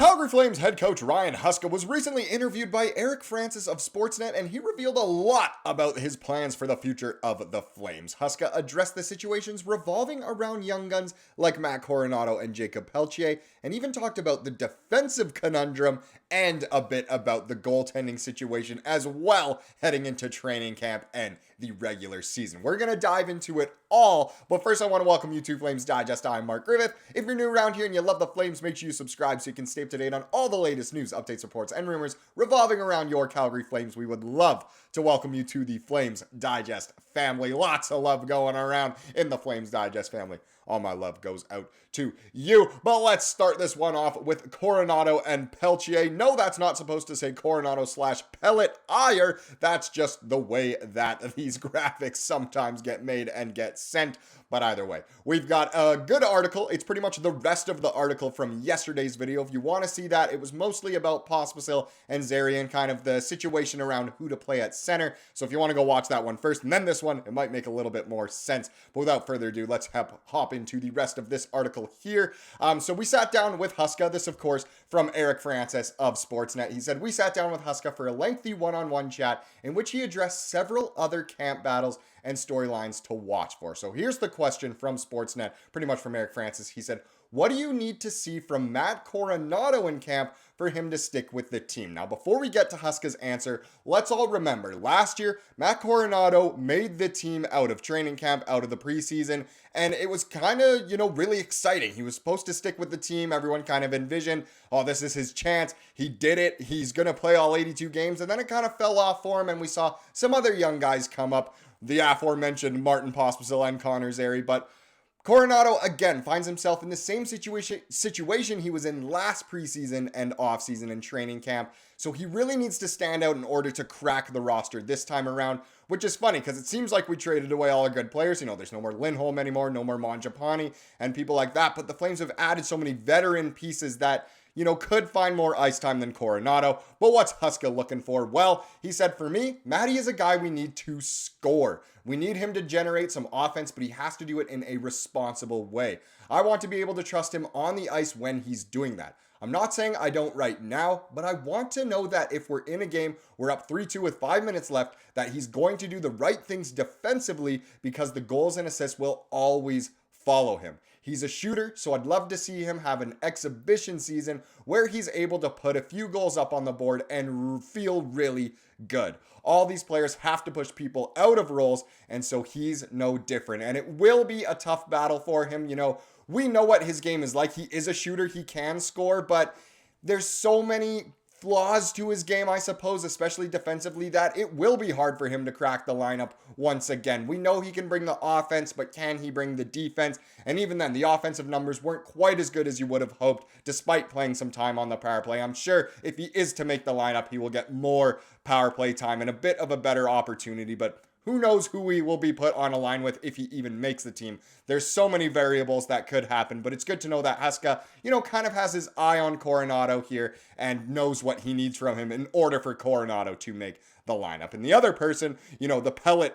Calgary Flames head coach Ryan Huska was recently interviewed by Eric Francis of Sportsnet, and he revealed a lot about his plans for the future of the Flames. Huska addressed the situations revolving around young guns like Matt Coronato and Jakob Pelletier, and even talked about the defensive conundrum and a bit about the goaltending situation as well heading into training camp and the regular season. We're going to dive into it all, but first I want to welcome you to Flames Digest. I'm Mark Griffith. If you're new around here and you love the Flames, make sure you subscribe so you can stay up to date on all the latest news, updates, reports, and rumors revolving around your Calgary Flames. We would love to welcome you to the Flames Digest family. Lots of love going around in the Flames Digest family. All my love goes out to you. But let's start this one off with Coronato and Pelletier. No, that's not supposed to say Coronato / Pelletier. That's just the way that these graphics sometimes get made and get sent. But either way, we've got a good article. It's pretty much the rest of the article from yesterday's video. If you want to see that, it was mostly about Pospisil and Zarian, kind of the situation around who to play at center. So if you want to go watch that one first and then this one, it might make a little bit more sense. But without further ado, let's hop into the rest of this article here. So we sat down with Huska. This, of course, from Eric Francis of Sportsnet. He said, we sat down with Huska for a lengthy one-on-one chat in which he addressed several other camp battles and storylines to watch for. So here's the question from Sportsnet, pretty much from Eric Francis. He said, what do you need to see from Matt Coronato in camp for him to stick with the team? Now, before we get to Huska's answer, let's all remember, last year, Matt Coronato made the team out of training camp, out of the preseason, and it was kind of, really exciting. He was supposed to stick with the team. Everyone kind of envisioned, oh, this is his chance. He did it. He's going to play all 82 games, and then it kind of fell off for him, and we saw some other young guys come up, the aforementioned Martin Pospisil and Connor Zary, but Coronato, again, finds himself in the same situation he was in last preseason and offseason and training camp. So he really needs to stand out in order to crack the roster this time around, which is funny because it seems like we traded away all our good players. There's no more Lindholm anymore, no more Mangiapane and people like that. But the Flames have added so many veteran pieces that could find more ice time than Coronato. But what's Huska looking for? Well, he said, for me, Matty is a guy we need to score. We need him to generate some offense, but he has to do it in a responsible way. I want to be able to trust him on the ice when he's doing that. I'm not saying I don't right now, but I want to know that if we're in a game, we're up 3-2 with 5 minutes left, that he's going to do the right things defensively because the goals and assists will always follow him. He's a shooter, so I'd love to see him have an exhibition season where he's able to put a few goals up on the board and feel really good. All these players have to push people out of roles, and so he's no different. And it will be a tough battle for him. We know what his game is like. He is a shooter. He can score, but there's so many flaws to his game, I suppose, especially defensively, that it will be hard for him to crack the lineup once again. We know he can bring the offense, but can he bring the defense? And even then, the offensive numbers weren't quite as good as you would have hoped, despite playing some time on the power play. I'm sure if he is to make the lineup, he will get more power play time and a bit of a better opportunity, but who knows who he will be put on a line with if he even makes the team. There's so many variables that could happen, but it's good to know that Huska, kind of has his eye on Coronato here and knows what he needs from him in order for Coronato to make the lineup. And the other person, the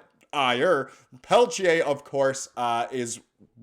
Pelletier, of course, is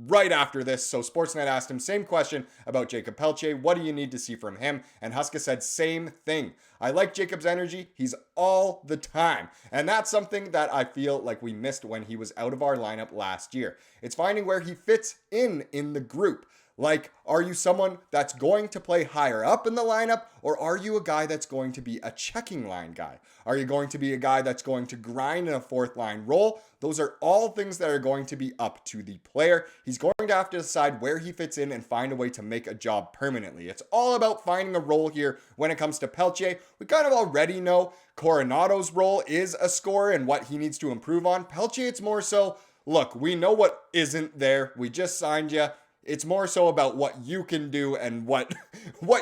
right after this. So Sportsnet asked him same question about Jakob Pelletier. What do you need to see from him? And Huska said same thing. I like Jakob's energy. He's all the time. And that's something that I feel like we missed when he was out of our lineup last year. It's finding where he fits in the group. Like, are you someone that's going to play higher up in the lineup, or are you a guy that's going to be a checking line guy? Are you going to be a guy that's going to grind in a fourth line role? Those are all things that are going to be up to the player. He's going to have to decide where he fits in and find a way to make a job permanently. It's all about finding a role here when it comes to Pelletier. We kind of already know Coronato's role is a scorer and what he needs to improve on. Pelletier, it's more so, look, we know what isn't there. We just signed you. It's more so about what you can do and what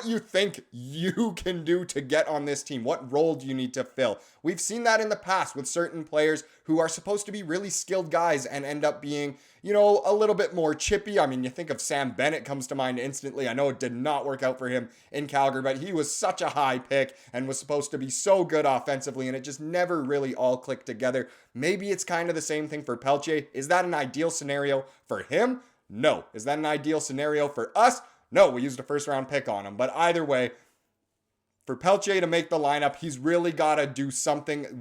you think you can do to get on this team. What role do you need to fill? We've seen that in the past with certain players who are supposed to be really skilled guys and end up being, a little bit more chippy. I mean, you think of Sam Bennett comes to mind instantly. I know it did not work out for him in Calgary, but he was such a high pick and was supposed to be so good offensively, and it just never really all clicked together. Maybe it's kind of the same thing for Pelletier. Is that an ideal scenario for him? No. Is that an ideal scenario for us? No, we used a first round pick on him. But either way, for Pelletier to make the lineup, he's really got to do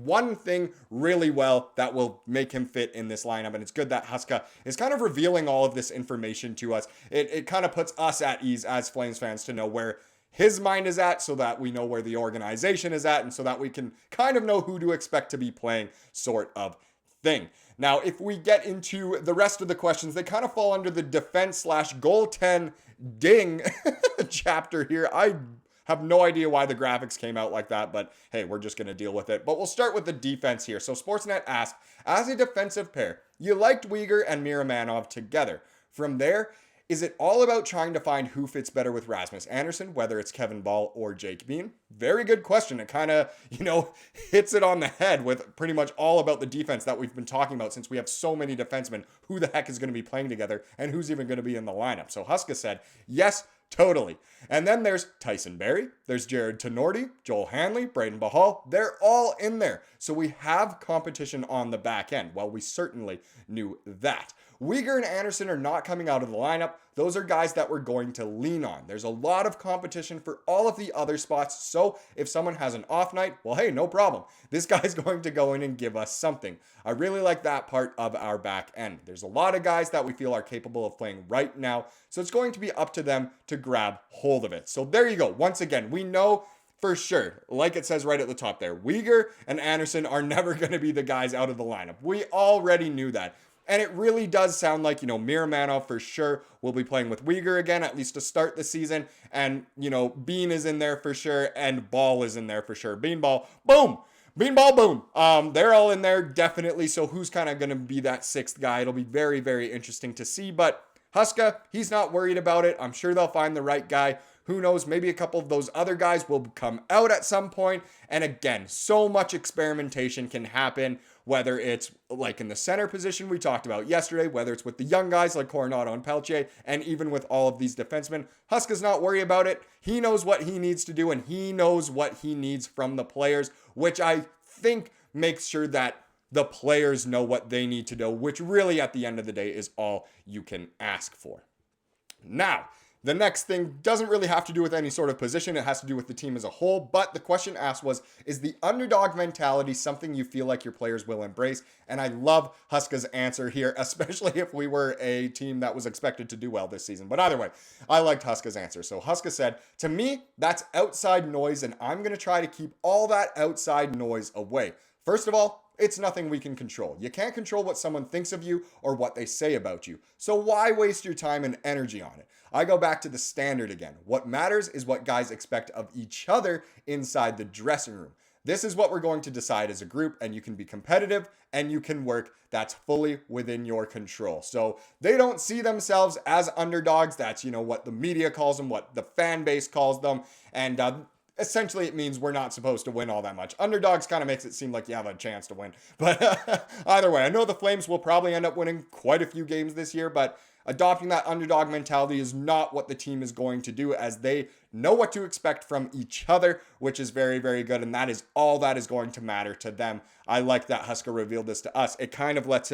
one thing really well that will make him fit in this lineup. And it's good that Huska is kind of revealing all of this information to us. It kind of puts us at ease as Flames fans to know where his mind is at, so that we know where the organization is at, and so that we can kind of know who to expect to be playing, sort of thing. Now, if we get into the rest of the questions, they kind of fall under the defense/goaltending chapter here. I have no idea why the graphics came out like that, but hey, we're just going to deal with it. But we'll start with the defense here. So Sportsnet asked, as a defensive pair, you liked Weegar and Miramanov together. From there, is it all about trying to find who fits better with Rasmus Andersson, whether it's Kevin Ball or Jake Bean? Very good question. It kind of, hits it on the head with pretty much all about the defense that we've been talking about since we have so many defensemen. Who the heck is going to be playing together and who's even going to be in the lineup? So Huska said, yes, totally. And then there's Tyson Barrie, there's Jared Tenorti, Joel Hanley, Braden Bahal. They're all in there. So we have competition on the back end. Well, we certainly knew that. Weegar and Andersson are not coming out of the lineup. Those are guys that we're going to lean on. There's a lot of competition for all of the other spots. So if someone has an off night, well, hey, no problem. This guy's going to go in and give us something. I really like that part of our back end. There's a lot of guys that we feel are capable of playing right now. So it's going to be up to them to grab hold of it. So there you go. Once again, we know for sure, like it says right at the top there, Weegar and Andersson are never going to be the guys out of the lineup. We already knew that. And it really does sound like, Miramanov for sure will be playing with Weegar again, at least to start the season. And, Bean is in there for sure. And Ball is in there for sure. Beanball, boom. Beanball, boom. They're all in there, definitely. So who's kind of going to be that sixth guy? It'll be very, very interesting to see. But Huska, he's not worried about it. I'm sure they'll find the right guy. Who knows? Maybe a couple of those other guys will come out at some point. And again, so much experimentation can happen, whether it's like in the center position we talked about yesterday, whether it's with the young guys like Coronato and Pelletier, and even with all of these defensemen. Huska's not worried about it. He knows what he needs to do, and he knows what he needs from the players, which I think makes sure that the players know what they need to do, which really at the end of the day is all you can ask for. Now, the next thing doesn't really have to do with any sort of position. It has to do with the team as a whole. But the question asked was, is the underdog mentality something you feel like your players will embrace? And I love Huska's answer here, especially if we were a team that was expected to do well this season. But either way, I liked Huska's answer. So Huska said, to me, that's outside noise, and I'm going to try to keep all that outside noise away. First of all, it's nothing we can control. You can't control what someone thinks of you or what they say about you. So why waste your time and energy on it? I go back to the standard again. What matters is what guys expect of each other inside the dressing room. This is what we're going to decide as a group, and you can be competitive and you can work. That's fully within your control. So they don't see themselves as underdogs. That's, what the media calls them, what the fan base calls them. And essentially, it means we're not supposed to win all that much. Underdogs kind of makes it seem like you have a chance to win. But either way, I know the Flames will probably end up winning quite a few games this year, but adopting that underdog mentality is not what the team is going to do, as they know what to expect from each other, which is very, very good. And that is all that is going to matter to them. I like that Huska revealed this to us. It kind of lets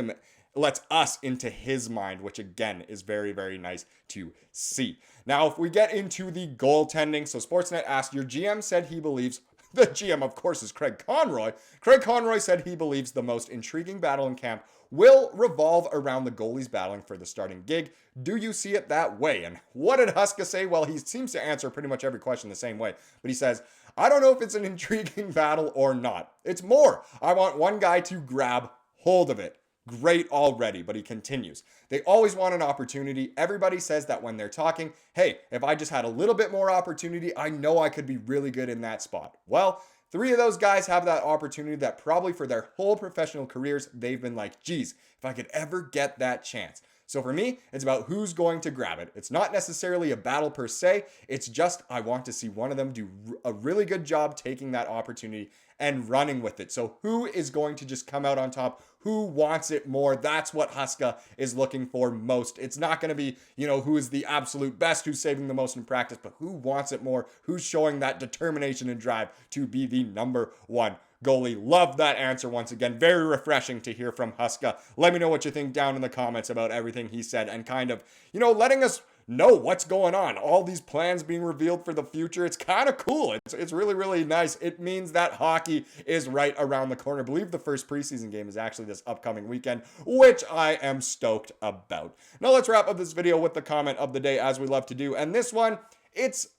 us into his mind, which again is very, very nice to see. Now, if we get into the goaltending, so Sportsnet asked, your GM said he believes, the GM of course is Craig Conroy. Craig Conroy said he believes the most intriguing battle in camp will revolve around the goalies battling for the starting gig. Do you see it that way? And what did Huska say? Well, he seems to answer pretty much every question the same way, but he says, I don't know if it's an intriguing battle or not. It's more, I want one guy to grab hold of it. Great already, but he continues. They always want an opportunity. Everybody says that when they're talking, hey, if I just had a little bit more opportunity, I know I could be really good in that spot. Well, 3 of those guys have that opportunity that probably for their whole professional careers, they've been like, geez, if I could ever get that chance. So for me, it's about who's going to grab it. It's not necessarily a battle per se. It's just I want to see one of them do a really good job taking that opportunity and running with it. So who is going to just come out on top? Who wants it more? That's what Huska is looking for most. It's not going to be, who is the absolute best, who's saving the most in practice, but who wants it more? Who's showing that determination and drive to be the number one goalie? Love that answer once again. Very refreshing to hear from Huska. Let me know what you think down in the comments about everything he said and kind of, letting us know what's going on. All these plans being revealed for the future. It's kind of cool. It's really, really nice. It means that hockey is right around the corner. I believe the first preseason game is actually this upcoming weekend, which I am stoked about. Now let's wrap up this video with the comment of the day, as we love to do. And this one,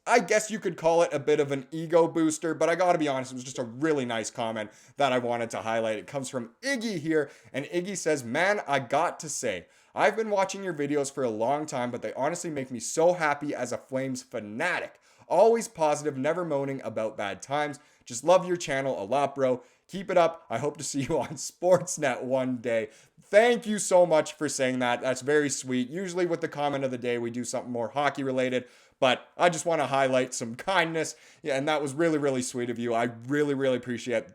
I guess you could call it a bit of an ego booster, but I gotta be honest, it was just a really nice comment that I wanted to highlight. It comes from Iggy here, and Iggy says, "Man, I got to say, I've been watching your videos for a long time, but they honestly make me so happy as a Flames fanatic. Always positive, never moaning about bad times. Just love your channel a lot, bro. Keep it up. I hope to see you on Sportsnet one day." Thank you so much for saying that. That's very sweet. Usually with the comment of the day, we do something more hockey related, but I just want to highlight some kindness. Yeah, and that was really, really sweet of you. I really, really appreciate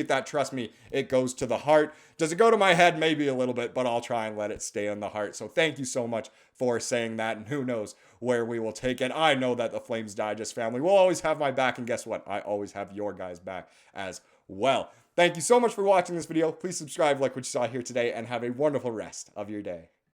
that. Trust me, it goes to the heart. Does it go to my head? Maybe a little bit, but I'll try and let it stay in the heart. So thank you so much for saying that, and who knows where we will take it. I know that the Flames Digest family will always have my back, and guess what? I always have your guys' back as well. Thank you so much for watching this video. Please subscribe, like what you saw here today, and have a wonderful rest of your day.